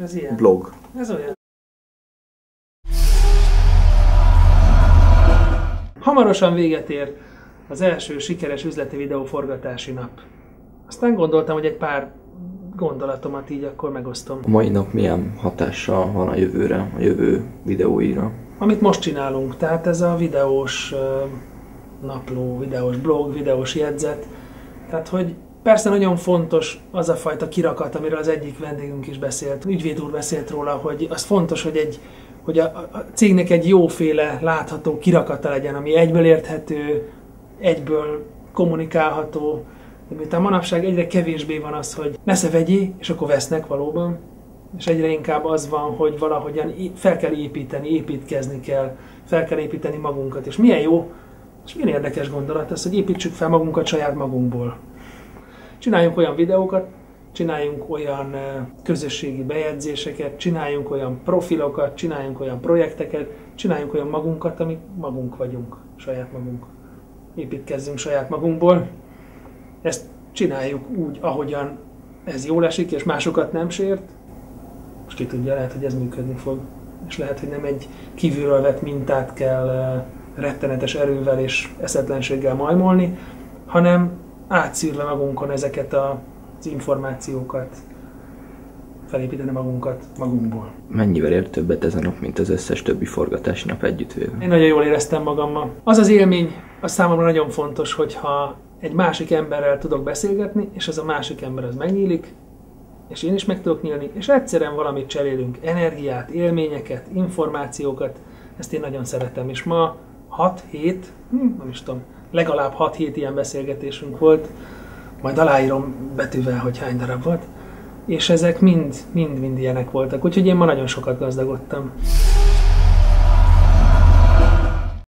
Ez ilyen. Blog. Ez olyan. Hamarosan véget ér az első sikeres üzleti videóforgatási nap. Aztán gondoltam, hogy egy pár gondolatomat így akkor megosztom. A mai nap milyen hatással van a jövőre, a jövő videóira? Amit most csinálunk, tehát ez a videós napló, videós blog, videós jegyzet. Tehát, hogy persze nagyon fontos az a fajta kirakat, amiről az egyik vendégünk is beszélt, ügyvéd úr beszélt róla, hogy az fontos, hogy a cégnek egy jóféle, látható kirakata legyen, ami egyből érthető, egyből kommunikálható. De miután manapság egyre kevésbé van az, hogy nesze vegyé, és akkor vesznek valóban, és egyre inkább az van, hogy valahogyan fel kell építeni, építkezni kell, fel kell építeni magunkat. És milyen jó, és milyen érdekes gondolat az, hogy építsük fel magunkat saját magunkból. Csináljunk olyan videókat, csináljunk olyan közösségi bejegyzéseket, csináljunk olyan profilokat, csináljunk olyan projekteket, csináljunk olyan magunkat, amik magunk vagyunk, saját magunk. Építkezzünk saját magunkból. Ezt csináljuk úgy, ahogyan ez jól esik, és másokat nem sért. Most ki tudja, lehet, hogy ez működni fog. És lehet, hogy nem egy kívülről vett mintát kell rettenetes erővel és eszetlenséggel majmolni, hanem átszűrve magunkon ezeket az információkat, felépíteni magunkat magunkból. Mennyivel ért többet ez a nap, mint az összes többi forgatási nap együttvéve? Én nagyon jól éreztem magammal. Az az élmény, az számomra nagyon fontos, hogyha egy másik emberrel tudok beszélgetni, és az a másik ember az megnyílik, és én is meg tudok nyílni, és egyszerűen valamit cserélünk, energiát, élményeket, információkat, ezt én nagyon szeretem, és ma 6-7, nem is tudom, legalább 6-7 ilyen beszélgetésünk volt, majd aláírom betűvel, hogy hány darab volt, és ezek mind ilyenek voltak, úgyhogy én ma nagyon sokat gazdagodtam.